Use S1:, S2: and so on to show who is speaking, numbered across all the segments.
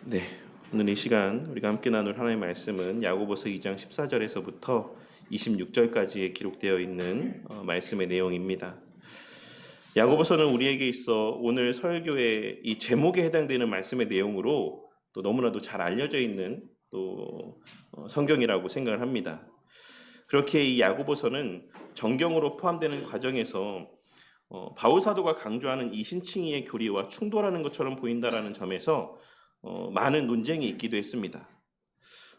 S1: 네, 오늘 이 시간 우리가 함께 나눌 하나님의 말씀은 야고보서 2장 14절에서부터 26절까지에 기록되어 있는 말씀의 내용입니다. 야고보서는 우리에게 있어 오늘 설교의 이 제목에 해당되는 말씀의 내용으로 또 너무나도 잘 알려져 있는 또 성경이라고 생각을 합니다. 그렇게 이 야고보서는 정경으로 포함되는 과정에서 바울 사도가 강조하는 이신칭의의 교리와 충돌하는 것처럼 보인다라는 점에서 많은 논쟁이 있기도 했습니다.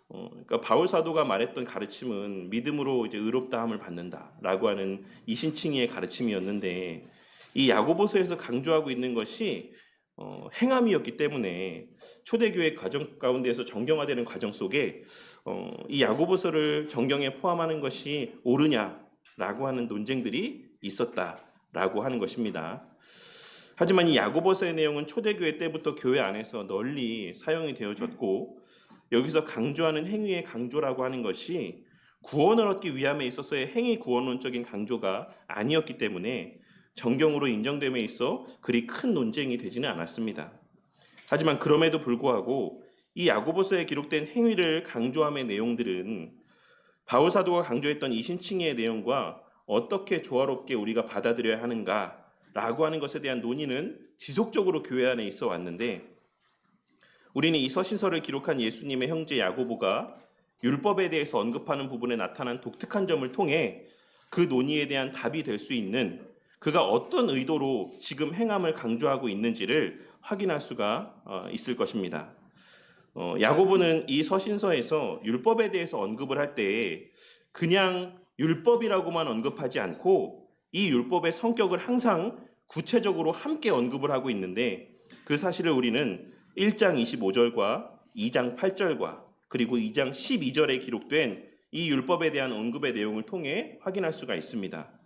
S1: 그러니까 바울 사도가 말했던 가르침은 믿음으로 이제 의롭다함을 받는다라고 하는 이신칭의의 가르침이었는데, 이 야고보서에서 강조하고 있는 것이 행함이었기 때문에 초대교회 과정 가운데에서 정경화되는 과정 속에 이 야고보서를 정경에 포함하는 것이 옳으냐라고 하는 논쟁들이 있었다라고 하는 것입니다. 하지만 이 야고보서의 내용은 초대교회 때부터 교회 안에서 널리 사용이 되어졌고, 여기서 강조하는 행위의 강조라고 하는 것이 구원을 얻기 위함에 있어서의 행위 구원론적인 강조가 아니었기 때문에 정경으로 인정됨에 있어 그리 큰 논쟁이 되지는 않았습니다. 하지만 그럼에도 불구하고 이 야고보서에 기록된 행위를 강조함의 내용들은 바울 사도가 강조했던 이신칭의의 내용과 어떻게 조화롭게 우리가 받아들여야 하는가라고 하는 것에 대한 논의는 지속적으로 교회 안에 있어 왔는데, 우리는 이 서신서를 기록한 예수님의 형제 야고보가 율법에 대해서 언급하는 부분에 나타난 독특한 점을 통해 그 논의에 대한 답이 될 수 있는, 그가 어떤 의도로 지금 행함을 강조하고 있는지를 확인할 수가 있을 것입니다. 야고보는 이 서신서에서 율법에 대해서 언급을 할 때 그냥 율법이라고만 언급하지 않고 이 율법의 성격을 항상 구체적으로 함께 언급을 하고 있는데, 그 사실을 우리는 1장 25절과 2장 8절과 그리고 2장 12절에 기록된 이 율법에 대한 언급의 내용을 통해 확인할 수가 있습니다.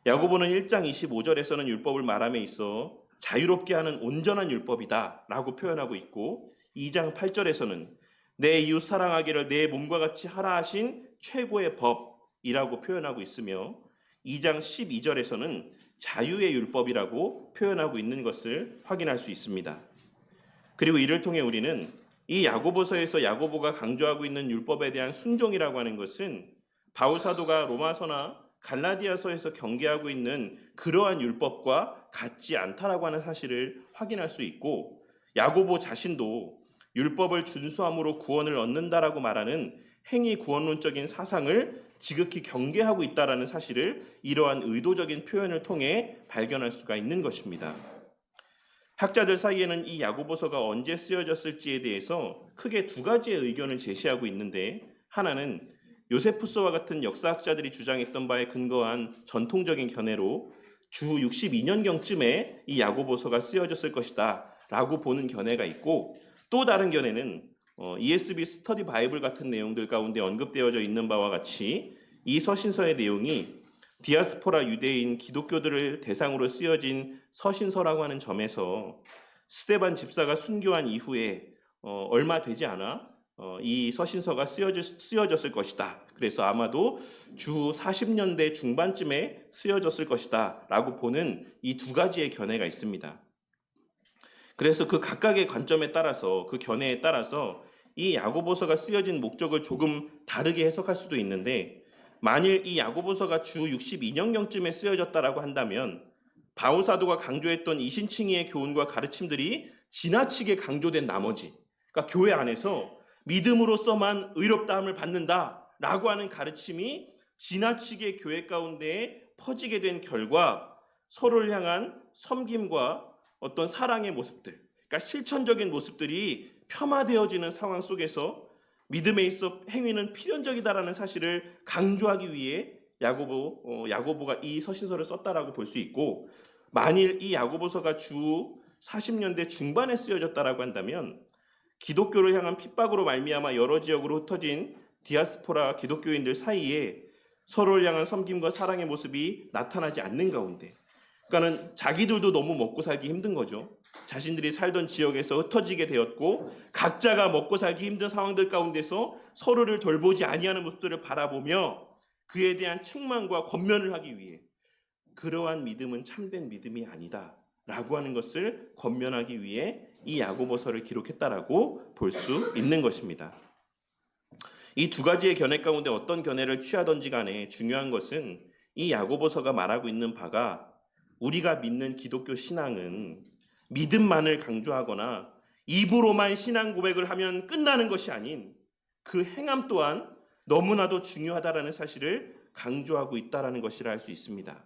S1: 야고보는 1장 25절에서는 율법을 말함에 있어 자유롭게 하는 온전한 율법이다 라고 표현하고 있고, 2장 8절에서는 내 이웃 사랑하기를 내 몸과 같이 하라 하신 최고의 법이라고 표현하고 있으며, 2장 12절에서는 자유의 율법이라고 표현하고 있는 것을 확인할 수 있습니다. 그리고 이를 통해 우리는 이 야고보서에서 야고보가 강조하고 있는 율법에 대한 순종이라고 하는 것은 바울 사도가 로마서나 갈라디아서에서 경계하고 있는 그러한 율법과 같지 않다라고 하는 사실을 확인할 수 있고, 야고보 자신도 율법을 준수함으로 구원을 얻는다라고 말하는 행위 구원론적인 사상을 지극히 경계하고 있다라는 사실을 이러한 의도적인 표현을 통해 발견할 수가 있는 것입니다. 학자들 사이에는 이 야고보서가 언제 쓰여졌을지에 대해서 크게 두 가지의 의견을 제시하고 있는데, 하나는 요세푸스와 같은 역사학자들이 주장했던 바에 근거한 전통적인 견해로 주 62년경쯤에 이 야고보서가 쓰여졌을 것이다 라고 보는 견해가 있고, 또 다른 견해는 ESV 스터디 바이블 같은 내용들 가운데 언급되어져 있는 바와 같이 이 서신서의 내용이 디아스포라 유대인 기독교들을 대상으로 쓰여진 서신서라고 하는 점에서 스데반 집사가 순교한 이후에 얼마 되지 않아 이 서신서가 쓰여졌을 것이다. 그래서 아마도 주 40년대 중반쯤에 쓰여졌을 것이다 라고 보는 이 두 가지의 견해가 있습니다. 그래서 그 각각의 관점에 따라서, 그 견해에 따라서 이 야고보서가 쓰여진 목적을 조금 다르게 해석할 수도 있는데, 만일 이 야고보서가 주 62년경쯤에 쓰여졌다라고 한다면 바울 사도가 강조했던 이신칭의의 교훈과 가르침들이 지나치게 강조된 나머지, 그러니까 교회 안에서 믿음으로서만 의롭다함을 받는다라고 하는 가르침이 지나치게 교회 가운데에 퍼지게 된 결과 서로를 향한 섬김과 어떤 사랑의 모습들, 그러니까 실천적인 모습들이 폄하되어지는 상황 속에서 믿음에 있어 행위는 필연적이다라는 사실을 강조하기 위해 야고보가 이 서신서를 썼다라고 볼 수 있고, 만일 이 야고보서가 주 40년대 중반에 쓰여졌다라고 한다면 기독교를 향한 핍박으로 말미암아 여러 지역으로 흩어진 디아스포라 기독교인들 사이에 서로를 향한 섬김과 사랑의 모습이 나타나지 않는 가운데, 그러니까는 자기들도 너무 먹고 살기 힘든 거죠. 자신들이 살던 지역에서 흩어지게 되었고 각자가 먹고 살기 힘든 상황들 가운데서 서로를 돌보지 아니하는 모습들을 바라보며 그에 대한 책망과 권면을 하기 위해 그러한 믿음은 참된 믿음이 아니다 라고 하는 것을 권면하기 위해 이 야고보서를 기록했다라고 볼 수 있는 것입니다. 이 두 가지의 견해 가운데 어떤 견해를 취하든지 간에 중요한 것은 이 야고보서가 말하고 있는 바가 우리가 믿는 기독교 신앙은 믿음만을 강조하거나 입으로만 신앙 고백을 하면 끝나는 것이 아닌 그 행함 또한 너무나도 중요하다라는 사실을 강조하고 있다라는 것이라 할 수 있습니다.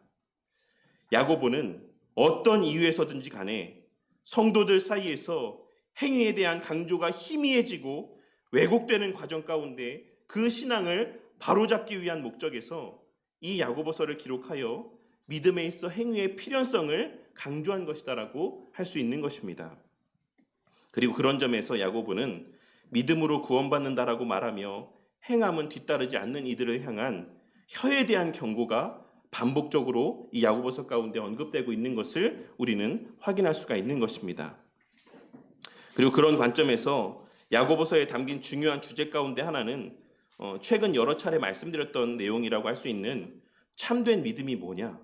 S1: 야고보는 어떤 이유에서든지 간에 성도들 사이에서 행위에 대한 강조가 희미해지고 왜곡되는 과정 가운데 그 신앙을 바로잡기 위한 목적에서 이 야고보서를 기록하여 믿음에 있어 행위의 필연성을 강조한 것이다라고 할 수 있는 것입니다. 그리고 그런 점에서 야고보는 믿음으로 구원받는다라고 말하며 행함은 뒤따르지 않는 이들을 향한 혀에 대한 경고가 반복적으로 이 야고보서 가운데 언급되고 있는 것을 우리는 확인할 수가 있는 것입니다. 그리고 그런 관점에서 야고보서에 담긴 중요한 주제 가운데 하나는 최근 여러 차례 말씀드렸던 내용이라고 할 수 있는 참된 믿음이 뭐냐?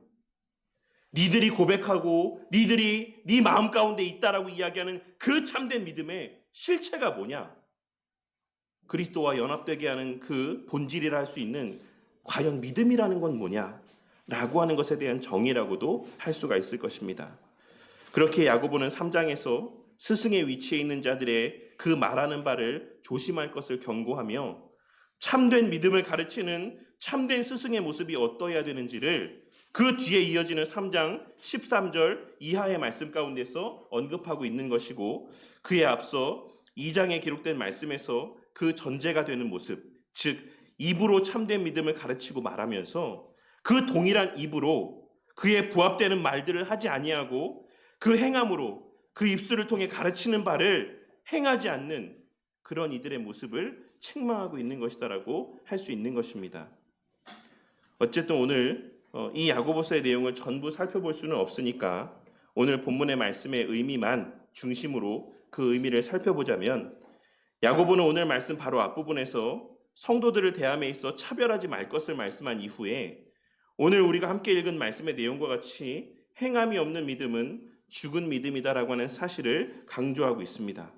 S1: 니들이 고백하고 니들이 네 마음 가운데 있다라고 이야기하는 그 참된 믿음의 실체가 뭐냐? 그리스도와 연합되게 하는 그 본질이라 할 수 있는 과연 믿음이라는 건 뭐냐? 라고 하는 것에 대한 정의라고도 할 수가 있을 것입니다. 그렇게 야고보는 3장에서 스승의 위치에 있는 자들의 그 말하는 바를 조심할 것을 경고하며 참된 믿음을 가르치는 참된 스승의 모습이 어떠해야 되는지를 그 뒤에 이어지는 3장 13절 이하의 말씀 가운데서 언급하고 있는 것이고, 그에 앞서 2장에 기록된 말씀에서 그 전제가 되는 모습, 즉 입으로 참된 믿음을 가르치고 말하면서 그 동일한 입으로 그에 부합되는 말들을 하지 아니하고 그 행함으로 그 입술을 통해 가르치는 바를 행하지 않는 그런 이들의 모습을 책망하고 있는 것이다라고 할 수 있는 것입니다. 어쨌든 오늘 이 야고보서의 내용을 전부 살펴볼 수는 없으니까 오늘 본문의 말씀의 의미만 중심으로 그 의미를 살펴보자면, 야고보는 오늘 말씀 바로 앞부분에서 성도들을 대함에 있어 차별하지 말 것을 말씀한 이후에 오늘 우리가 함께 읽은 말씀의 내용과 같이 행함이 없는 믿음은 죽은 믿음이다라고 하는 사실을 강조하고 있습니다.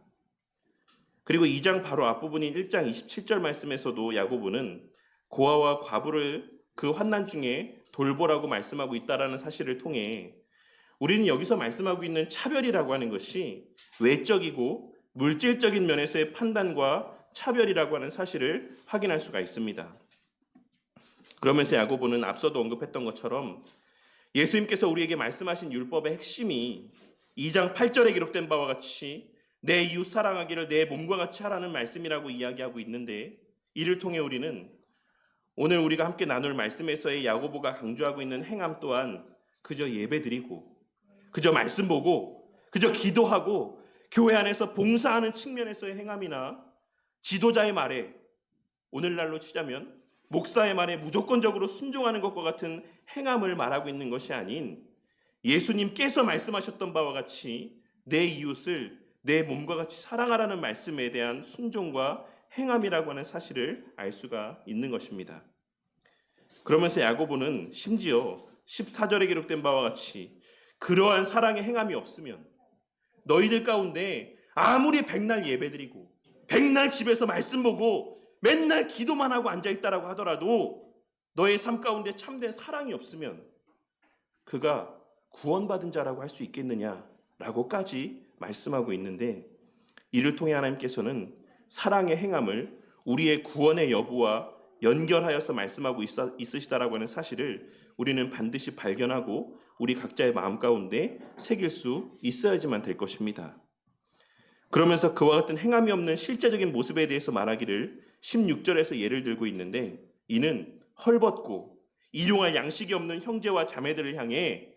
S1: 그리고 2장 바로 앞부분인 1장 27절 말씀에서도 야고보는 고아와 과부를 그 환난 중에 돌보라고 말씀하고 있다라는 사실을 통해 우리는 여기서 말씀하고 있는 차별이라고 하는 것이 외적이고 물질적인 면에서의 판단과 차별이라고 하는 사실을 확인할 수가 있습니다. 그러면서 야고보는 앞서도 언급했던 것처럼 예수님께서 우리에게 말씀하신 율법의 핵심이 2장 8절에 기록된 바와 같이 내 이웃 사랑하기를 내 몸과 같이 하라는 말씀이라고 이야기하고 있는데, 이를 통해 우리는 오늘 우리가 함께 나눌 말씀에서의 야고보가 강조하고 있는 행함 또한 그저 예배드리고 그저 말씀 보고 그저 기도하고 교회 안에서 봉사하는 측면에서의 행함이나 지도자의 말에, 오늘날로 치자면 목사의 말에 무조건적으로 순종하는 것과 같은 행함을 말하고 있는 것이 아닌 예수님께서 말씀하셨던 바와 같이 내 이웃을 내 몸과 같이 사랑하라는 말씀에 대한 순종과 행함이라고 하는 사실을 알 수가 있는 것입니다. 그러면서 야고보는 심지어 14절에 기록된 바와 같이 그러한 사랑의 행함이 없으면 너희들 가운데 아무리 백날 예배드리고 백날 집에서 말씀 보고 맨날 기도만 하고 앉아있다라고 하더라도 너의 삶 가운데 참된 사랑이 없으면 그가 구원받은 자라고 할 수 있겠느냐라고까지 말씀하고 있는데, 이를 통해 하나님께서는 사랑의 행함을 우리의 구원의 여부와 연결하여서 말씀하고 있으시다라고 하는 사실을 우리는 반드시 발견하고 우리 각자의 마음 가운데 새길 수 있어야지만 될 것입니다. 그러면서 그와 같은 행함이 없는 실제적인 모습에 대해서 말하기를 16절에서 예를 들고 있는데, 이는 헐벗고 일용할 양식이 없는 형제와 자매들을 향해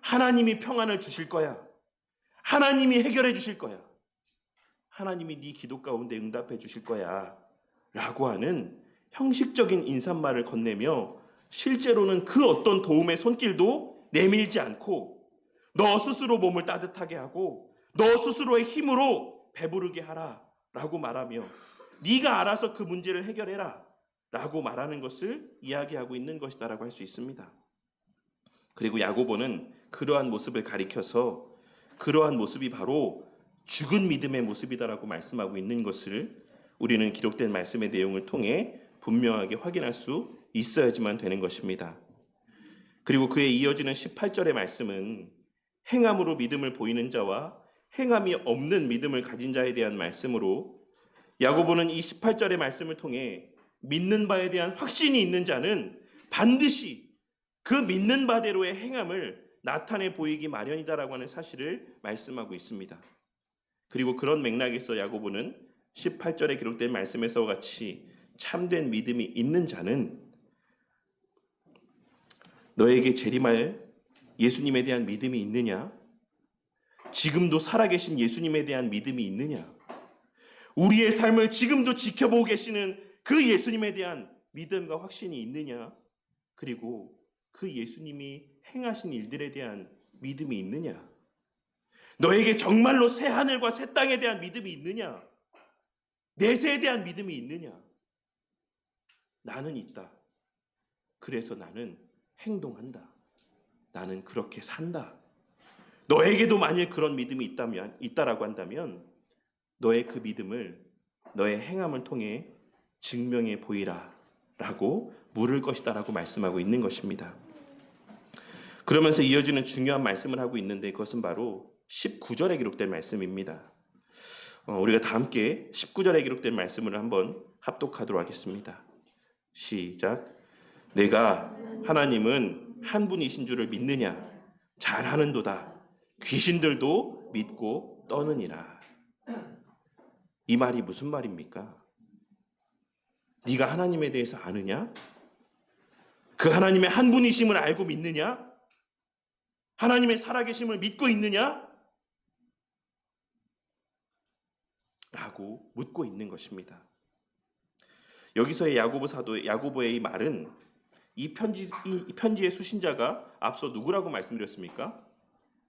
S1: 하나님이 평안을 주실 거야, 하나님이 해결해 주실 거야, 하나님이 네 기도 가운데 응답해 주실 거야 라고 하는 형식적인 인사말을 건네며 실제로는 그 어떤 도움의 손길도 내밀지 않고 너 스스로 몸을 따뜻하게 하고 너 스스로의 힘으로 배부르게 하라 라고 말하며 네가 알아서 그 문제를 해결해라 라고 말하는 것을 이야기하고 있는 것이다라고 할 수 있습니다. 그리고 야고보는 그러한 모습을 가리켜서 그러한 모습이 바로 죽은 믿음의 모습이다라고 말씀하고 있는 것을 우리는 기록된 말씀의 내용을 통해 분명하게 확인할 수 있어야지만 되는 것입니다. 그리고 그에 이어지는 18절의 말씀은 행함으로 믿음을 보이는 자와 행함이 없는 믿음을 가진 자에 대한 말씀으로 야고보는 이 18절의 말씀을 통해 믿는 바에 대한 확신이 있는 자는 반드시 그 믿는 바대로의 행함을 나타내 보이기 마련이다라고 하는 사실을 말씀하고 있습니다. 그리고 그런 맥락에서 야고보는 18절에 기록된 말씀에서와 같이 참된 믿음이 있는 자는 너에게 재림할 예수님에 대한 믿음이 있느냐? 지금도 살아계신 예수님에 대한 믿음이 있느냐? 우리의 삶을 지금도 지켜보고 계시는 그 예수님에 대한 믿음과 확신이 있느냐? 그리고 그 예수님이 행하신 일들에 대한 믿음이 있느냐? 너에게 정말로 새 하늘과 새 땅에 대한 믿음이 있느냐? 내세에 대한 믿음이 있느냐? 나는 있다. 그래서 나는 행동한다. 나는 그렇게 산다. 너에게도 만일 그런 믿음이 있다라고 한다면 너의 그 믿음을 너의 행함을 통해 증명해 보이라 라고 물을 것이다 라고 말씀하고 있는 것입니다. 그러면서 이어지는 중요한 말씀을 하고 있는데 그것은 바로 19절에 기록된 말씀입니다. 우리가 다 함께 19절에 기록된 말씀을 한번 합독하도록 하겠습니다. 시작. 내가 하나님은 한 분이신 줄을 믿느냐? 잘하는도다. 귀신들도 믿고 떠느니라. 이 말이 무슨 말입니까? 네가 하나님에 대해서 아느냐? 그 하나님의 한 분이심을 알고 믿느냐? 하나님의 살아계심을 믿고 있느냐? 라고 묻고 있는 것입니다. 여기서의 야고보의 이 말은 이 편지의 수신자가 앞서 누구라고 말씀드렸습니까?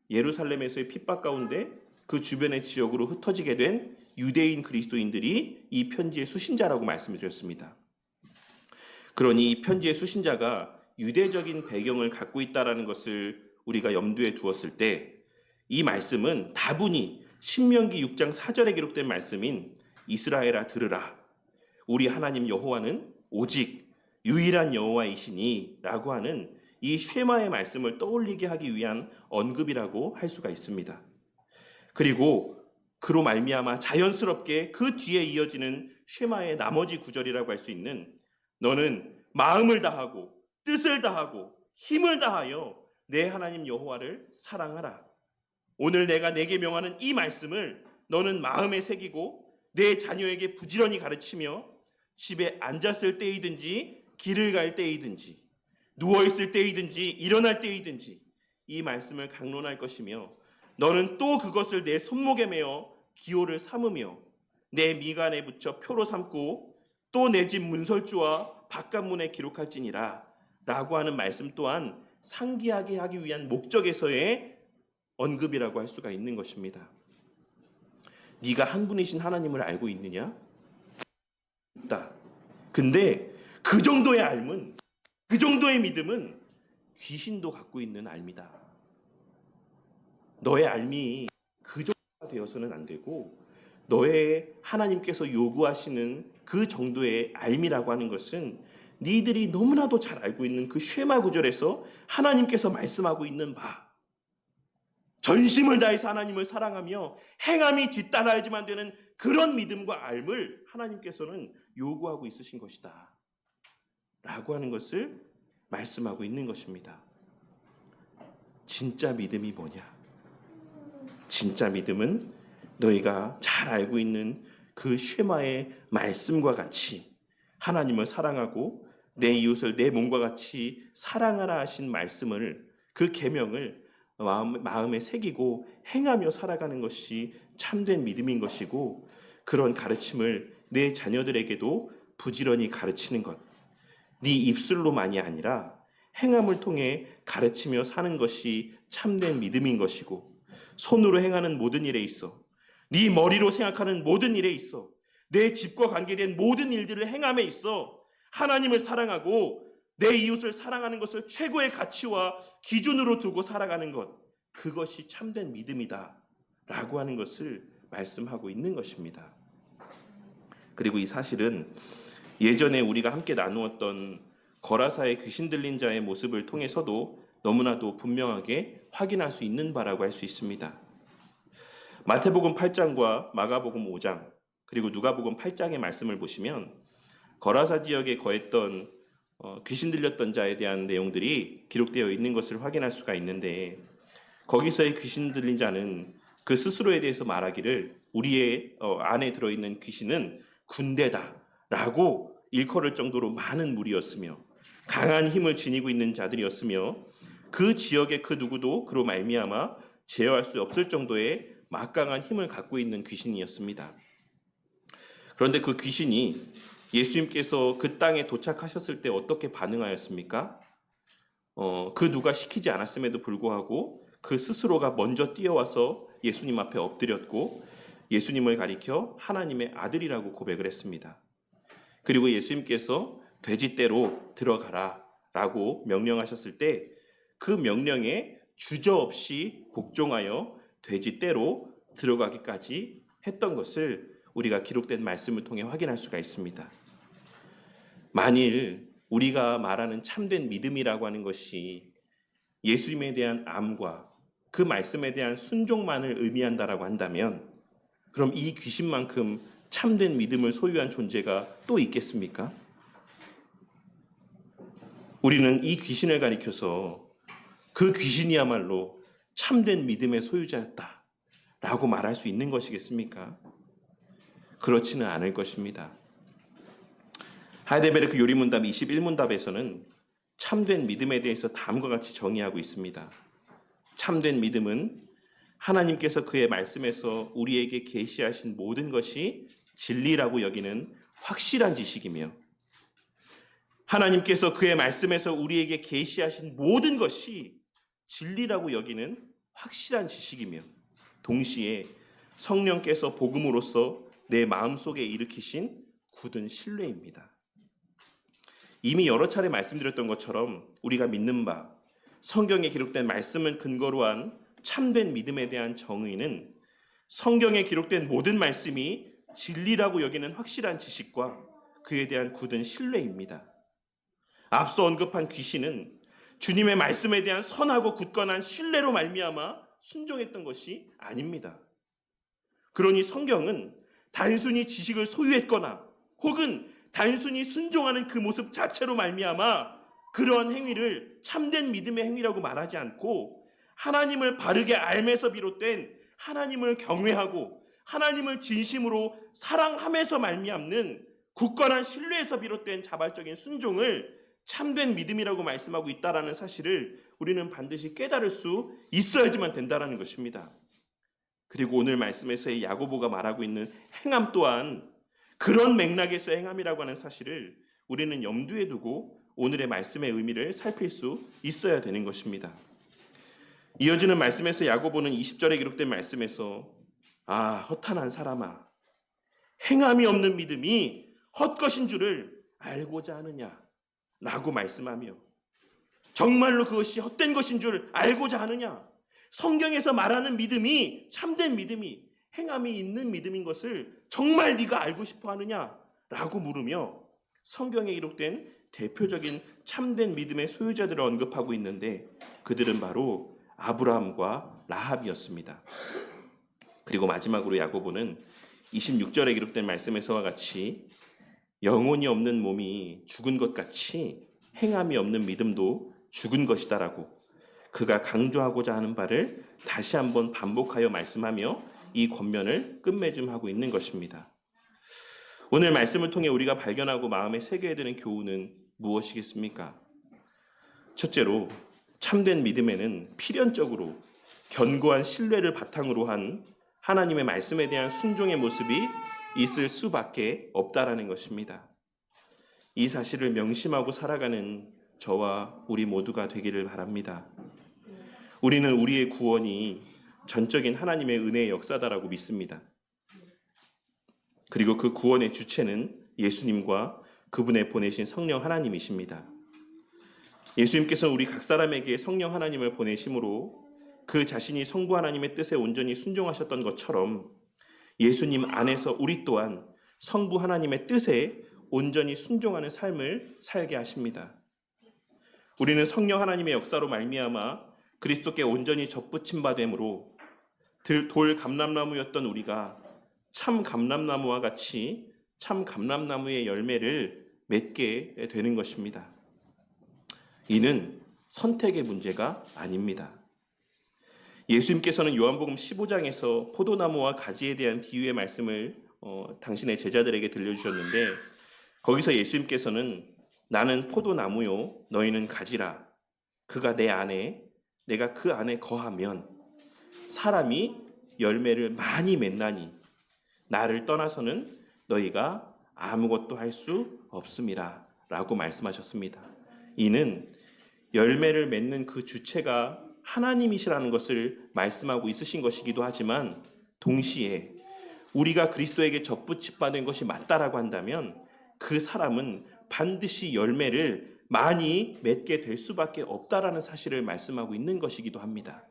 S1: 예루살렘에서의 핍박 가운데 그 주변의 지역으로 흩어지게 된 유대인 그리스도인들이 이 편지의 수신자라고 말씀드렸습니다. 그러니 이 편지의 수신자가 유대적인 배경을 갖고 있다는 것을 우리가 염두에 두었을 때 이 말씀은 다분히 신명기 6장 4절에 기록된 말씀인 이스라엘아 들으라. 우리 하나님 여호와는 오직 유일한 여호와이시니 라고 하는 이 쉐마의 말씀을 떠올리게 하기 위한 언급이라고 할 수가 있습니다. 그리고 그로 말미암아 자연스럽게 그 뒤에 이어지는 쉐마의 나머지 구절이라고 할 수 있는 너는 마음을 다하고 뜻을 다하고 힘을 다하여 내 하나님 여호와를 사랑하라. 오늘 내가 내게 명하는 이 말씀을 너는 마음에 새기고 내 자녀에게 부지런히 가르치며 집에 앉았을 때이든지 길을 갈 때이든지 누워있을 때이든지 일어날 때이든지 이 말씀을 강론할 것이며 너는 또 그것을 내 손목에 메어 기호를 삼으며 내 미간에 붙여 표로 삼고 또 내 집 문설주와 바깥문에 기록할지니라 라고 하는 말씀 또한 상기하게 하기 위한 목적에서의 언급이라고 할 수가 있는 것입니다. 네가 한 분이신 하나님을 알고 있느냐? 있다. 근데 그 정도의 알문, 그 정도의 믿음은 귀신도 갖고 있는 알미다. 너의 알미 그 정도가 되어서는 안 되고 너의 하나님께서 요구하시는 그 정도의 알미라고 하는 것은 니들이 너무나도 잘 알고 있는 그 쉐마 구절에서 하나님께서 말씀하고 있는 바 전심을 다해서 하나님을 사랑하며 행함이 뒤따라야지만 되는 그런 믿음과 알을 하나님께서는 요구하고 있으신 것이다 라고 하는 것을 말씀하고 있는 것입니다. 진짜 믿음이 뭐냐? 진짜 믿음은 너희가 잘 알고 있는 그 쉐마의 말씀과 같이 하나님을 사랑하고 내 이웃을 내 몸과 같이 사랑하라 하신 말씀을 그 계명을 마음에 새기고 행하며 살아가는 것이 참된 믿음인 것이고 그런 가르침을 내 자녀들에게도 부지런히 가르치는 것. 네 입술로만이 아니라 행함을 통해 가르치며 사는 것이 참된 믿음인 것이고 손으로 행하는 모든 일에 있어 네 머리로 생각하는 모든 일에 있어 내 집과 관계된 모든 일들을 행함에 있어 하나님을 사랑하고 내 이웃을 사랑하는 것을 최고의 가치와 기준으로 두고 살아가는 것, 그것이 참된 믿음이다 라고 하는 것을 말씀하고 있는 것입니다. 그리고 이 사실은 예전에 우리가 함께 나누었던 거라사의 귀신 들린 자의 모습을 통해서도 너무나도 분명하게 확인할 수 있는 바라고 할 수 있습니다. 마태복음 8장과 마가복음 5장 그리고 누가복음 8장의 말씀을 보시면 거라사 지역에 거했던 귀신 들렸던 자에 대한 내용들이 기록되어 있는 것을 확인할 수가 있는데, 거기서의 귀신 들린 자는 그 스스로에 대해서 말하기를 우리의 안에 들어있는 귀신은 군대다라고 일컬을 정도로 많은 무리였으며 강한 힘을 지니고 있는 자들이었으며 그 지역의 그 누구도 그로 말미암아 제어할 수 없을 정도의 막강한 힘을 갖고 있는 귀신이었습니다. 그런데 그 귀신이 예수님께서 그 땅에 도착하셨을 때 어떻게 반응하였습니까? 그 누가 시키지 않았음에도 불구하고 그 스스로가 먼저 뛰어와서 예수님 앞에 엎드렸고 예수님을 가리켜 하나님의 아들이라고 고백을 했습니다. 그리고 예수님께서 돼지떼로 들어가라 라고 명령하셨을 때 그 명령에 주저없이 복종하여 돼지떼로 들어가기까지 했던 것을 우리가 기록된 말씀을 통해 확인할 수가 있습니다. 만일 우리가 말하는 참된 믿음이라고 하는 것이 예수님에 대한 암과 그 말씀에 대한 순종만을 의미한다라고 한다면, 그럼 이 귀신만큼 참된 믿음을 소유한 존재가 또 있겠습니까? 우리는 이 귀신을 가리켜서 그 귀신이야말로 참된 믿음의 소유자였다라고 말할 수 있는 것이겠습니까? 그렇지는 않을 것입니다. 하이델베르크 요리문답 21문답에서는 참된 믿음에 대해서 다음과 같이 정의하고 있습니다. 참된 믿음은 하나님께서 그의 말씀에서 우리에게 계시하신 모든 것이 진리라고 여기는 확실한 지식이며, 하나님께서 그의 말씀에서 우리에게 계시하신 모든 것이 진리라고 여기는 확실한 지식이며, 동시에 성령께서 복음으로써 내 마음속에 일으키신 굳은 신뢰입니다. 이미 여러 차례 말씀드렸던 것처럼 우리가 믿는 바, 성경에 기록된 말씀을 근거로 한 참된 믿음에 대한 정의는 성경에 기록된 모든 말씀이 진리라고 여기는 확실한 지식과 그에 대한 굳은 신뢰입니다. 앞서 언급한 귀신은 주님의 말씀에 대한 선하고 굳건한 신뢰로 말미암아 순종했던 것이 아닙니다. 그러니 성경은 단순히 지식을 소유했거나 혹은 단순히 순종하는 그 모습 자체로 말미암아 그러한 행위를 참된 믿음의 행위라고 말하지 않고, 하나님을 바르게 알면서 비롯된 하나님을 경외하고 하나님을 진심으로 사랑함에서 말미암는 굳건한 신뢰에서 비롯된 자발적인 순종을 참된 믿음이라고 말씀하고 있다라는 사실을 우리는 반드시 깨달을 수 있어야지만 된다라는 것입니다. 그리고 오늘 말씀에서의 야고보가 말하고 있는 행함 또한 그런 맥락에서의 행함이라고 하는 사실을 우리는 염두에 두고 오늘의 말씀의 의미를 살필 수 있어야 되는 것입니다. 이어지는 말씀에서 야고보는 20절에 기록된 말씀에서 허탄한 사람아, 행함이 없는 믿음이 헛것인 줄을 알고자 하느냐 라고 말씀하며, 정말로 그것이 헛된 것인 줄 알고자 하느냐, 성경에서 말하는 믿음이 참된 믿음이 행함이 있는 믿음인 것을 정말 네가 알고 싶어 하느냐 라고 물으며 성경에 기록된 대표적인 참된 믿음의 소유자들을 언급하고 있는데, 그들은 바로 아브라함과 라합이었습니다. 그리고 마지막으로 야고보는 26절에 기록된 말씀에서와 같이 영혼이 없는 몸이 죽은 것 같이 행함이 없는 믿음도 죽은 것이다라고 그가 강조하고자 하는 바를 다시 한번 반복하여 말씀하며 이 권면을 끝맺음하고 있는 것입니다. 오늘 말씀을 통해 우리가 발견하고 마음에 새겨야 되는 교훈은 무엇이겠습니까? 첫째로, 참된 믿음에는 필연적으로 견고한 신뢰를 바탕으로 한 하나님의 말씀에 대한 순종의 모습이 있을 수밖에 없다라는 것입니다. 이 사실을 명심하고 살아가는 저와 우리 모두가 되기를 바랍니다. 우리는 우리의 구원이 전적인 하나님의 은혜의 역사다라고 믿습니다. 그리고 그 구원의 주체는 예수님과 그분의 보내신 성령 하나님이십니다. 예수님께서는 우리 각 사람에게 성령 하나님을 보내심으로 그 자신이 성부 하나님의 뜻에 온전히 순종하셨던 것처럼 예수님 안에서 우리 또한 성부 하나님의 뜻에 온전히 순종하는 삶을 살게 하십니다. 우리는 성령 하나님의 역사로 말미암아 그리스도께 온전히 접붙임 바 됨으로 돌 감람나무였던 우리가 참 감람나무와 같이 참 감람나무의 열매를 맺게 되는 것입니다. 이는 선택의 문제가 아닙니다. 예수님께서는 요한복음 15장에서 포도나무와 가지에 대한 비유의 말씀을 당신의 제자들에게 들려주셨는데 거기서 예수님께서는 나는 포도나무요 너희는 가지라. 그가 내 안에 내가 그 안에 거하면 사람이 열매를 많이 맺나니 나를 떠나서는 너희가 아무것도 할 수 없음이라 라고 말씀하셨습니다. 이는 열매를 맺는 그 주체가 하나님이시라는 것을 말씀하고 있으신 것이기도 하지만 동시에 우리가 그리스도에게 접붙임 받은 것이 맞다라고 한다면 그 사람은 반드시 열매를 많이 맺게 될 수밖에 없다라는 사실을 말씀하고 있는 것이기도 합니다.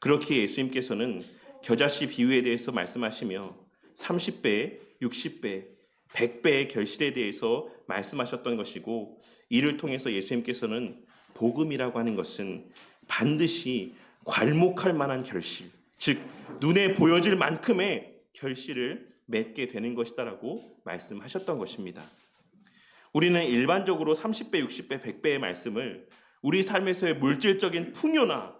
S1: 그렇게 예수님께서는 겨자씨 비유에 대해서 말씀하시며 30배, 60배, 100배의 결실에 대해서 말씀하셨던 것이고 이를 통해서 예수님께서는 복음이라고 하는 것은 반드시 괄목할 만한 결실, 즉 눈에 보여질 만큼의 결실을 맺게 되는 것이다라고 말씀하셨던 것입니다. 우리는 일반적으로 30배, 60배, 100배의 말씀을 우리 삶에서의 물질적인 풍요나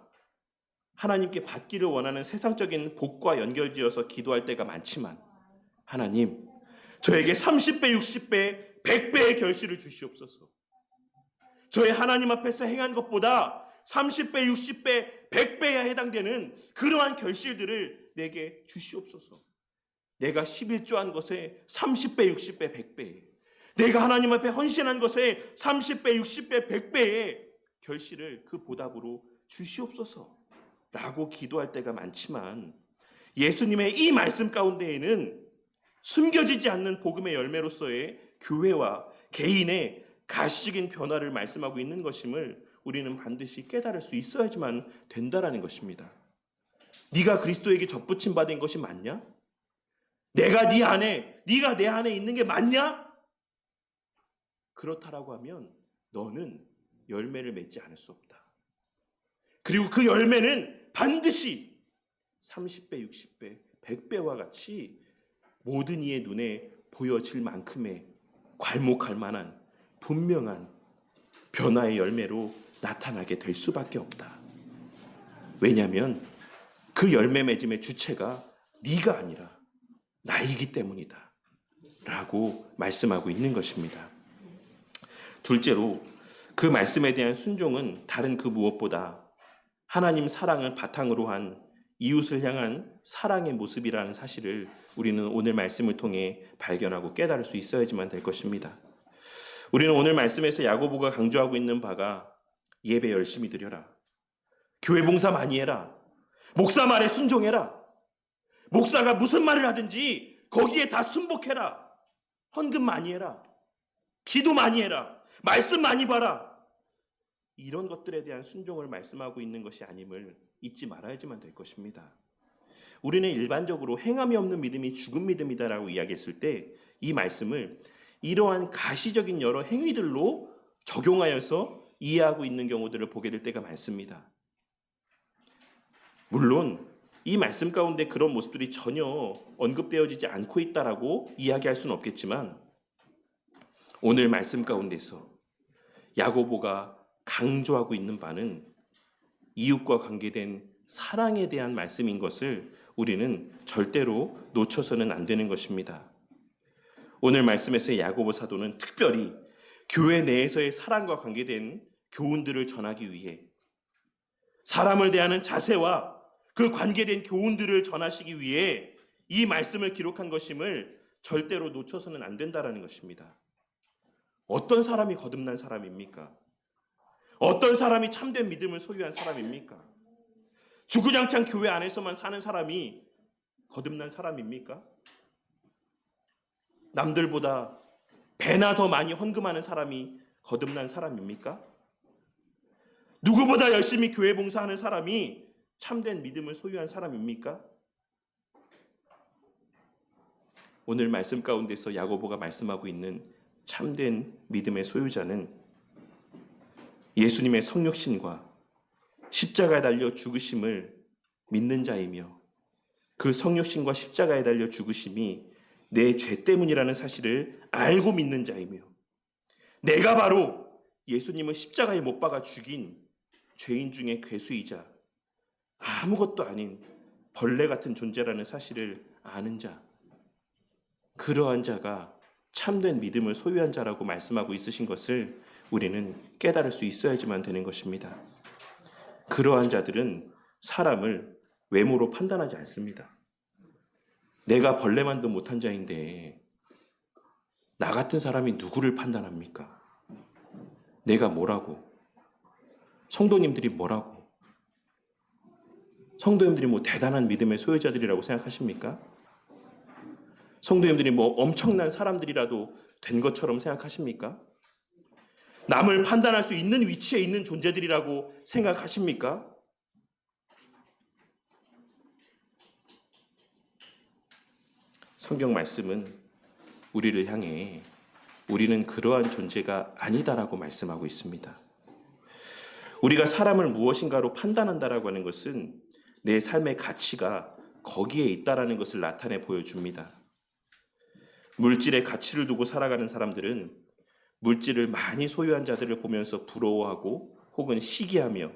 S1: 하나님께 받기를 원하는 세상적인 복과 연결지어서 기도할 때가 많지만 하나님, 저에게 30배, 60배, 100배의 결실을 주시옵소서. 저의 하나님 앞에서 행한 것보다 30배, 60배, 100배에 해당되는 그러한 결실들을 내게 주시옵소서. 내가 11조한 것에 30배, 60배, 100배에 내가 하나님 앞에 헌신한 것에 30배, 60배, 100배의 결실을 그 보답으로 주시옵소서 라고 기도할 때가 많지만 예수님의 이 말씀 가운데에는 숨겨지지 않는 복음의 열매로서의 교회와 개인의 가시적인 변화를 말씀하고 있는 것임을 우리는 반드시 깨달을 수 있어야지만 된다라는 것입니다. 네가 그리스도에게 접붙임 받은 것이 맞냐? 내가 네 안에, 네가 내 안에 있는 게 맞냐? 그렇다라고 하면 너는 열매를 맺지 않을 수 없다. 그리고 그 열매는 반드시 30배, 60배, 100배와 같이 모든 이의 눈에 보여질 만큼의 괄목할 만한 분명한 변화의 열매로 나타나게 될 수밖에 없다. 왜냐하면 그 열매 맺음의 주체가 네가 아니라 나이기 때문이다 라고 말씀하고 있는 것입니다. 둘째로 그 말씀에 대한 순종은 다른 그 무엇보다 하나님 사랑을 바탕으로 한 이웃을 향한 사랑의 모습이라는 사실을 우리는 오늘 말씀을 통해 발견하고 깨달을 수 있어야지만 될 것입니다. 우리는 오늘 말씀에서 야고보가 강조하고 있는 바가 예배 열심히 드려라, 교회 봉사 많이 해라, 목사 말에 순종해라, 목사가 무슨 말을 하든지 거기에 다 순복해라, 헌금 많이 해라, 기도 많이 해라, 말씀 많이 봐라, 이런 것들에 대한 순종을 말씀하고 있는 것이 아님을 잊지 말아야지만 될 것입니다. 우리는 일반적으로 행함이 없는 믿음이 죽은 믿음이다라고 이야기했을 때 이 말씀을 이러한 가시적인 여러 행위들로 적용하여서 이해하고 있는 경우들을 보게 될 때가 많습니다. 물론 이 말씀 가운데 그런 모습들이 전혀 언급되어지지 않고 있다라고 이야기할 수는 없겠지만 오늘 말씀 가운데서 야고보가 강조하고 있는 바는 이웃과 관계된 사랑에 대한 말씀인 것을 우리는 절대로 놓쳐서는 안 되는 것입니다. 오늘 말씀에서 야고보 사도는 특별히 교회 내에서의 사랑과 관계된 교훈들을 전하기 위해 사람을 대하는 자세와 그 관계된 교훈들을 전하시기 위해 이 말씀을 기록한 것임을 절대로 놓쳐서는 안 된다는 것입니다. 어떤 사람이 거듭난 사람입니까? 어떤 사람이 참된 믿음을 소유한 사람입니까? 주구장창 교회 안에서만 사는 사람이 거듭난 사람입니까? 남들보다 배나 더 많이 헌금하는 사람이 거듭난 사람입니까? 누구보다 열심히 교회 봉사하는 사람이 참된 믿음을 소유한 사람입니까? 오늘 말씀 가운데서 야고보가 말씀하고 있는 참된 믿음의 소유자는 예수님의 성육신과 십자가에 달려 죽으심을 믿는 자이며 그 성육신과 십자가에 달려 죽으심이 내 죄 때문이라는 사실을 알고 믿는 자이며 내가 바로 예수님을 십자가에 못 박아 죽인 죄인 중에 괴수이자 아무것도 아닌 벌레 같은 존재라는 사실을 아는 자, 그러한 자가 참된 믿음을 소유한 자라고 말씀하고 있으신 것을 우리는 깨달을 수 있어야지만 되는 것입니다. 그러한 자들은 사람을 외모로 판단하지 않습니다. 내가 벌레만도 못한 자인데 나 같은 사람이 누구를 판단합니까? 내가 뭐라고? 성도님들이 뭐라고? 성도님들이 뭐 대단한 믿음의 소유자들이라고 생각하십니까? 성도님들이 뭐 엄청난 사람들이라도 된 것처럼 생각하십니까? 남을 판단할 수 있는 위치에 있는 존재들이라고 생각하십니까? 성경 말씀은 우리를 향해 우리는 그러한 존재가 아니다라고 말씀하고 있습니다. 우리가 사람을 무엇인가로 판단한다라고 하는 것은 내 삶의 가치가 거기에 있다라는 것을 나타내 보여줍니다. 물질의 가치를 두고 살아가는 사람들은 물질을 많이 소유한 자들을 보면서 부러워하고 혹은 시기하며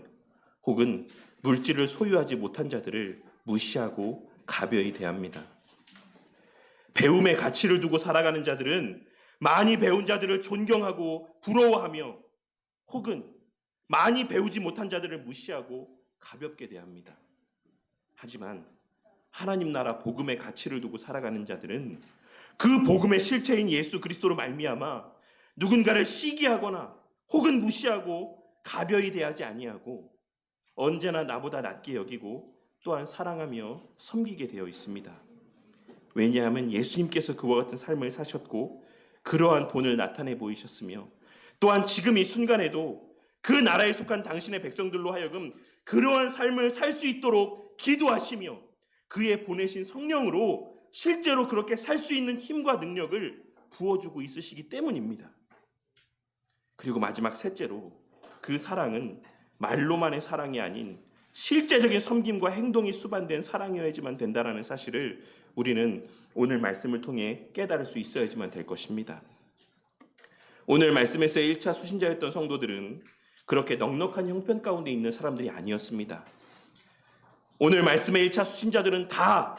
S1: 혹은 물질을 소유하지 못한 자들을 무시하고 가벼이 대합니다. 배움의 가치를 두고 살아가는 자들은 많이 배운 자들을 존경하고 부러워하며 혹은 많이 배우지 못한 자들을 무시하고 가볍게 대합니다. 하지만 하나님 나라 복음의 가치를 두고 살아가는 자들은 그 복음의 실체인 예수 그리스도로 말미암아 누군가를 시기하거나 혹은 무시하고 가벼이 대하지 아니하고 언제나 나보다 낮게 여기고 또한 사랑하며 섬기게 되어 있습니다. 왜냐하면 예수님께서 그와 같은 삶을 사셨고 그러한 본을 나타내 보이셨으며 또한 지금 이 순간에도 그 나라에 속한 당신의 백성들로 하여금 그러한 삶을 살 수 있도록 기도하시며 그의 보내신 성령으로 실제로 그렇게 살 수 있는 힘과 능력을 부어주고 있으시기 때문입니다. 그리고 마지막 셋째로 그 사랑은 말로만의 사랑이 아닌 실제적인 섬김과 행동이 수반된 사랑이어야지만 된다는 사실을 우리는 오늘 말씀을 통해 깨달을 수 있어야지만 될 것입니다. 오늘 말씀에서의 1차 수신자였던 성도들은 그렇게 넉넉한 형편 가운데 있는 사람들이 아니었습니다. 오늘 말씀의 1차 수신자들은 다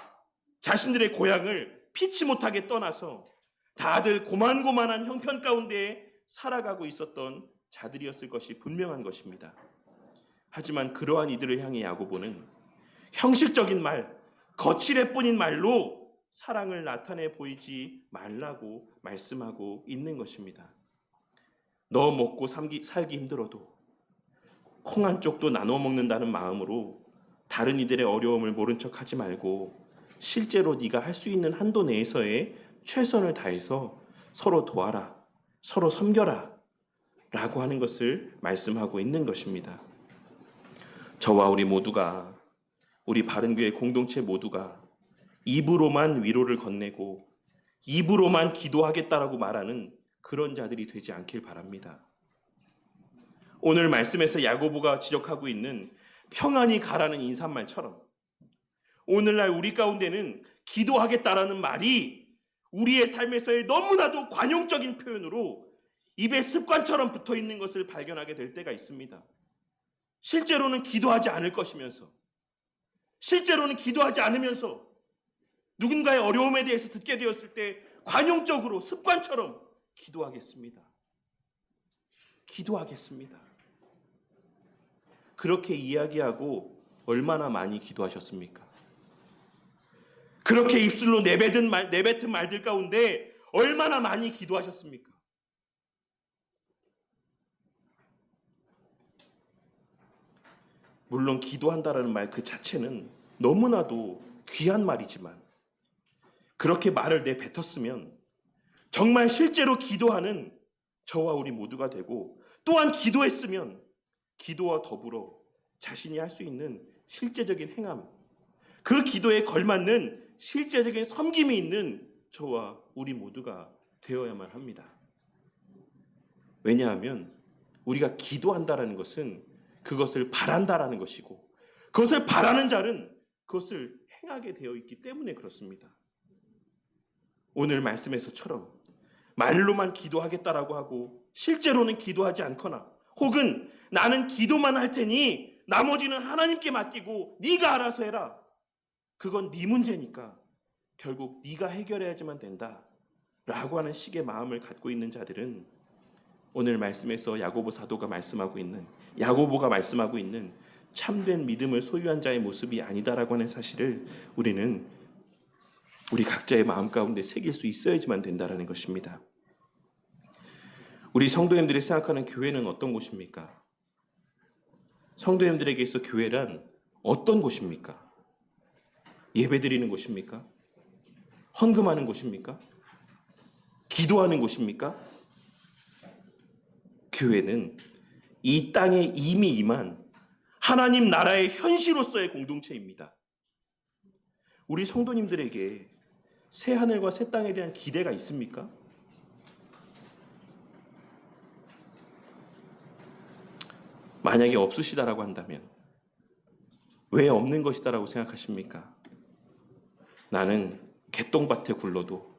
S1: 자신들의 고향을 피치 못하게 떠나서 다들 고만고만한 형편 가운데 살아가고 있었던 자들이었을 것이 분명한 것입니다. 하지만 그러한 이들을 향해 야고보는 형식적인 말, 거칠애 뿐인 말로 사랑을 나타내 보이지 말라고 말씀하고 있는 것입니다. 너 먹고 살기 힘들어도 콩 한 쪽도 나눠 먹는다는 마음으로 다른 이들의 어려움을 모른 척하지 말고 실제로 네가 할 수 있는 한도 내에서의 최선을 다해서 서로 도와라, 서로 섬겨라 라고 하는 것을 말씀하고 있는 것입니다. 저와 우리 모두가, 우리 바른교회 공동체 모두가 입으로만 위로를 건네고 입으로만 기도하겠다라고 말하는 그런 자들이 되지 않길 바랍니다. 오늘 말씀에서 야고보가 지적하고 있는 평안히 가라는 인사말처럼 오늘날 우리 가운데는 기도하겠다라는 말이 우리의 삶에서의 너무나도 관용적인 표현으로 입에 습관처럼 붙어 있는 것을 발견하게 될 때가 있습니다. 실제로는 기도하지 않을 것이면서, 실제로는 기도하지 않으면서 누군가의 어려움에 대해서 듣게 되었을 때 관용적으로 습관처럼 기도하겠습니다. 그렇게 이야기하고 얼마나 많이 기도하셨습니까? 그렇게 입술로 내뱉은 말들 가운데 얼마나 많이 기도하셨습니까? 물론 기도한다라는 말 그 자체는 너무나도 귀한 말이지만 그렇게 말을 내뱉었으면 정말 실제로 기도하는 저와 우리 모두가 되고, 또한 기도했으면 기도와 더불어 자신이 할 수 있는 실제적인 행함, 그 기도에 걸맞는 실제적인 섬김이 있는 저와 우리 모두가 되어야만 합니다. 왜냐하면 우리가 기도한다라는 것은 그것을 바란다라는 것이고, 그것을 바라는 자는 그것을 행하게 되어 있기 때문에 그렇습니다. 오늘 말씀에서처럼 말로만 기도하겠다라고 하고 실제로는 기도하지 않거나, 혹은 나는 기도만 할 테니 나머지는 하나님께 맡기고 네가 알아서 해라, 그건 네 문제니까 결국 네가 해결해야지만 된다 라고 하는 식의 마음을 갖고 있는 자들은 오늘 말씀에서 야고보가 말씀하고 있는 참된 믿음을 소유한 자의 모습이 아니다라고 하는 사실을 우리는 우리 각자의 마음 가운데 새길 수 있어야지만 된다라는 것입니다. 우리 성도님들이 생각하는 교회는 어떤 곳입니까? 성도님들에게 있어 교회란 어떤 곳입니까? 예배드리는 곳입니까? 헌금하는 곳입니까? 기도하는 곳입니까? 교회는 이 땅에 이미 임한 하나님 나라의 현시로서의 공동체입니다. 우리 성도님들에게 새 하늘과 새 땅에 대한 기대가 있습니까? 만약에 없으시다라고 한다면 왜 없는 것이다라고 생각하십니까? 나는 개똥밭에 굴러도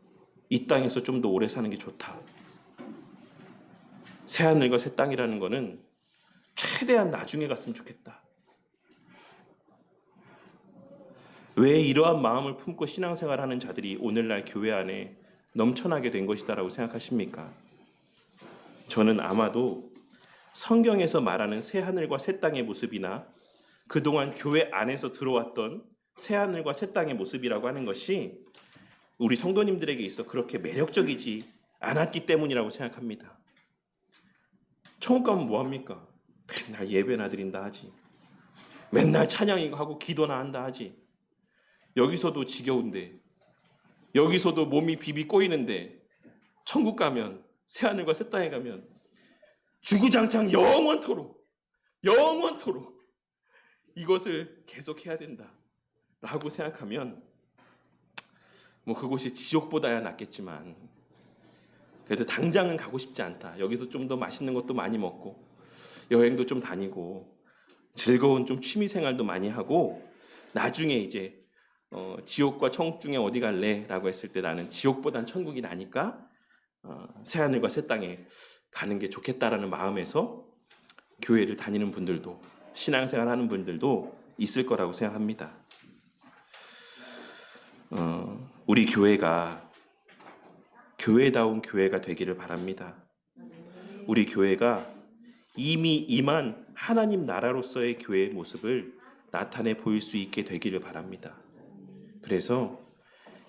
S1: 이 땅에서 좀 더 오래 사는 게 좋다. 새 하늘과 새 땅이라는 거는 최대한 나중에 갔으면 좋겠다. 왜 이러한 마음을 품고 신앙생활하는 자들이 오늘날 교회 안에 넘쳐나게 된 것이다라고 생각하십니까? 저는 아마도 성경에서 말하는 새 하늘과 새 땅의 모습이나 그동안 교회 안에서 들어왔던 새 하늘과 새 땅의 모습이라고 하는 것이 우리 성도님들에게 있어 그렇게 매력적이지 않았기 때문이라고 생각합니다. 천국 가면 뭐합니까? 맨날 예배나 드린다 하지. 맨날 찬양이고 하고 기도나 한다 하지. 여기서도 지겨운데, 여기서도 몸이 비비 꼬이는데, 천국 가면, 새하늘과 새 땅에 가면 주구장창 영원토록 이것을 계속해야 된다 라고 생각하면 뭐 그곳이 지옥보다야 낫겠지만 그래도 당장은 가고 싶지 않다. 여기서 좀 더 맛있는 것도 많이 먹고 여행도 좀 다니고 즐거운 좀 취미생활도 많이 하고 나중에 이제 지옥과 천국 중에 어디 갈래? 라고 했을 때 나는 지옥보단 천국이 나니까 새하늘과 새 땅에 가는 게 좋겠다라는 마음에서 교회를 다니는 분들도 신앙생활 하는 분들도 있을 거라고 생각합니다. 우리 교회가 교회다운 교회가 되기를 바랍니다. 우리 교회가 이미 임한 하나님 나라로서의 교회의 모습을 나타내 보일 수 있게 되기를 바랍니다. 그래서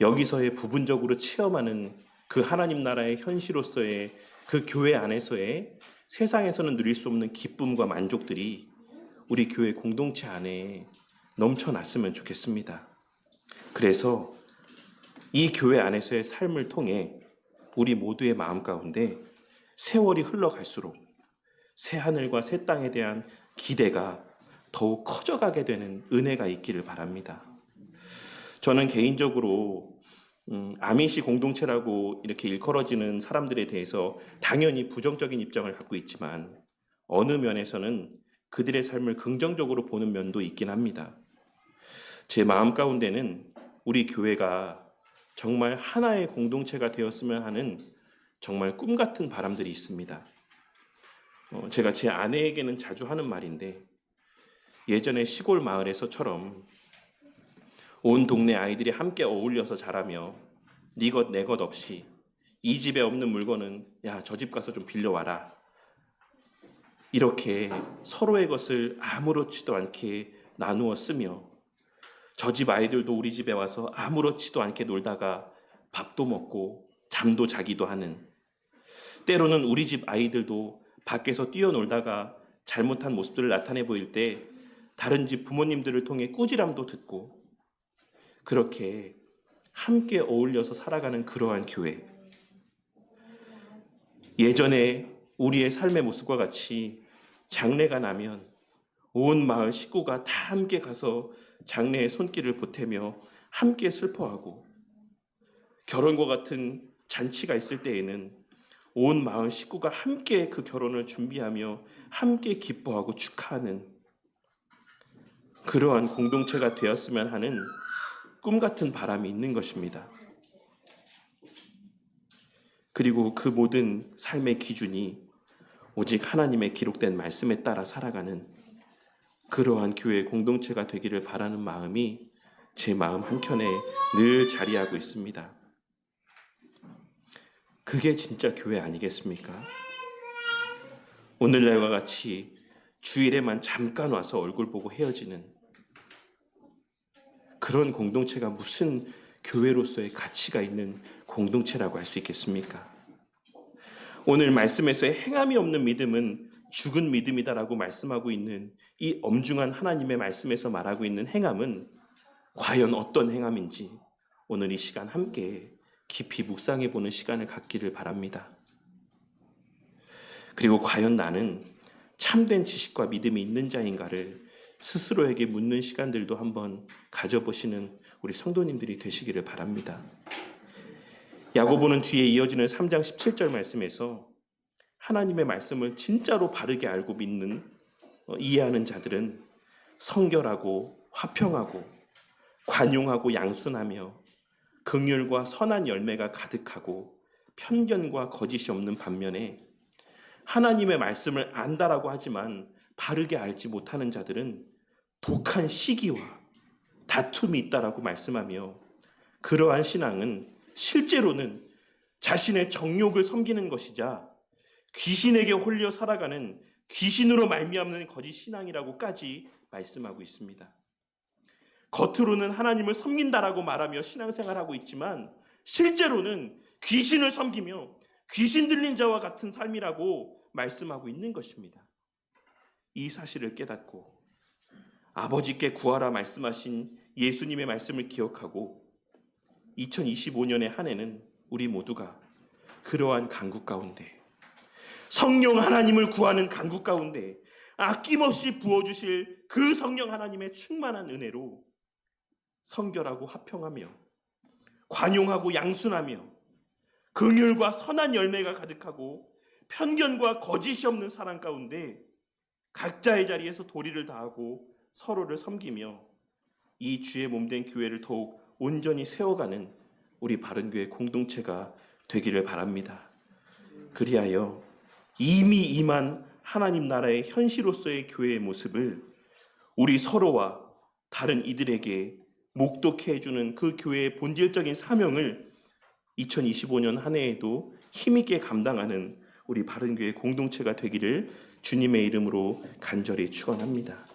S1: 여기서의 부분적으로 체험하는 그 하나님 나라의 현시로서의 그 교회 안에서의 세상에서는 누릴 수 없는 기쁨과 만족들이 우리 교회 공동체 안에 넘쳐났으면 좋겠습니다. 그래서 이 교회 안에서의 삶을 통해 우리 모두의 마음 가운데 세월이 흘러갈수록 새 하늘과 새 땅에 대한 기대가 더욱 커져가게 되는 은혜가 있기를 바랍니다. 저는 개인적으로 아미시 공동체라고 이렇게 일컬어지는 사람들에 대해서 당연히 부정적인 입장을 갖고 있지만 어느 면에서는 그들의 삶을 긍정적으로 보는 면도 있긴 합니다. 제 마음 가운데는 우리 교회가 정말 하나의 공동체가 되었으면 하는 정말 꿈 같은 바람들이 있습니다. 제가 제 아내에게는 자주 하는 말인데 예전에 시골 마을에서처럼 온 동네 아이들이 함께 어울려서 자라며 네 것 내 것 없이 이 집에 없는 물건은 야, 저 집 가서 좀 빌려와라. 이렇게 서로의 것을 아무렇지도 않게 나누어 쓰며 저 집 아이들도 우리 집에 와서 아무렇지도 않게 놀다가 밥도 먹고 잠도 자기도 하는, 때로는 우리 집 아이들도 밖에서 뛰어놀다가 잘못한 모습들을 나타내 보일 때 다른 집 부모님들을 통해 꾸지람도 듣고 그렇게 함께 어울려서 살아가는 그러한 교회, 예전에 우리의 삶의 모습과 같이 장례가 나면 온 마을 식구가 다 함께 가서 장례의 손길을 보태며 함께 슬퍼하고, 결혼과 같은 잔치가 있을 때에는 온 마을 식구가 함께 그 결혼을 준비하며 함께 기뻐하고 축하하는 그러한 공동체가 되었으면 하는 꿈 같은 바람이 있는 것입니다. 그리고 그 모든 삶의 기준이 오직 하나님의 기록된 말씀에 따라 살아가는 그러한 교회 공동체가 되기를 바라는 마음이 제 마음 한켠에 늘 자리하고 있습니다. 그게 진짜 교회 아니겠습니까? 오늘날과 같이 주일에만 잠깐 와서 얼굴 보고 헤어지는 그런 공동체가 무슨 교회로서의 가치가 있는 공동체라고 할 수 있겠습니까? 오늘 말씀에서의 행함이 없는 믿음은 죽은 믿음이다라고 말씀하고 있는 이 엄중한 하나님의 말씀에서 말하고 있는 행함은 과연 어떤 행함인지 오늘 이 시간 함께 깊이 묵상해 보는 시간을 갖기를 바랍니다. 그리고 과연 나는 참된 지식과 믿음이 있는 자인가를 스스로에게 묻는 시간들도 한번 가져보시는 우리 성도님들이 되시기를 바랍니다. 야고보는 뒤에 이어지는 3장 17절 말씀에서 하나님의 말씀을 진짜로 바르게 알고 믿는, 이해하는 자들은 성결하고 화평하고 관용하고 양순하며 긍휼과 선한 열매가 가득하고 편견과 거짓이 없는 반면에, 하나님의 말씀을 안다라고 하지만 바르게 알지 못하는 자들은 독한 시기와 다툼이 있다라고 말씀하며, 그러한 신앙은 실제로는 자신의 정욕을 섬기는 것이자 귀신에게 홀려 살아가는 귀신으로 말미암는 거짓 신앙이라고까지 말씀하고 있습니다. 겉으로는 하나님을 섬긴다라고 말하며 신앙생활하고 있지만 실제로는 귀신을 섬기며 귀신 들린 자와 같은 삶이라고 말씀하고 있는 것입니다. 이 사실을 깨닫고 아버지께 구하라 말씀하신 예수님의 말씀을 기억하고 2025년의 한 해는 우리 모두가 그러한 간구 가운데, 성령 하나님을 구하는 간구 가운데 아낌없이 부어주실 그 성령 하나님의 충만한 은혜로 성결하고 화평하며 관용하고 양순하며 긍휼과 선한 열매가 가득하고 편견과 거짓이 없는 사랑 가운데 각자의 자리에서 도리를 다하고 서로를 섬기며 이 주의 몸된 교회를 더욱 온전히 세워가는 우리 바른교회 공동체가 되기를 바랍니다. 그리하여 이미 임한 하나님 나라의 현시로서의 교회의 모습을 우리 서로와 다른 이들에게 목독해 해주는 그 교회의 본질적인 사명을 2025년 한 해에도 힘있게 감당하는 우리 바른교회 공동체가 되기를 주님의 이름으로 간절히 축원합니다.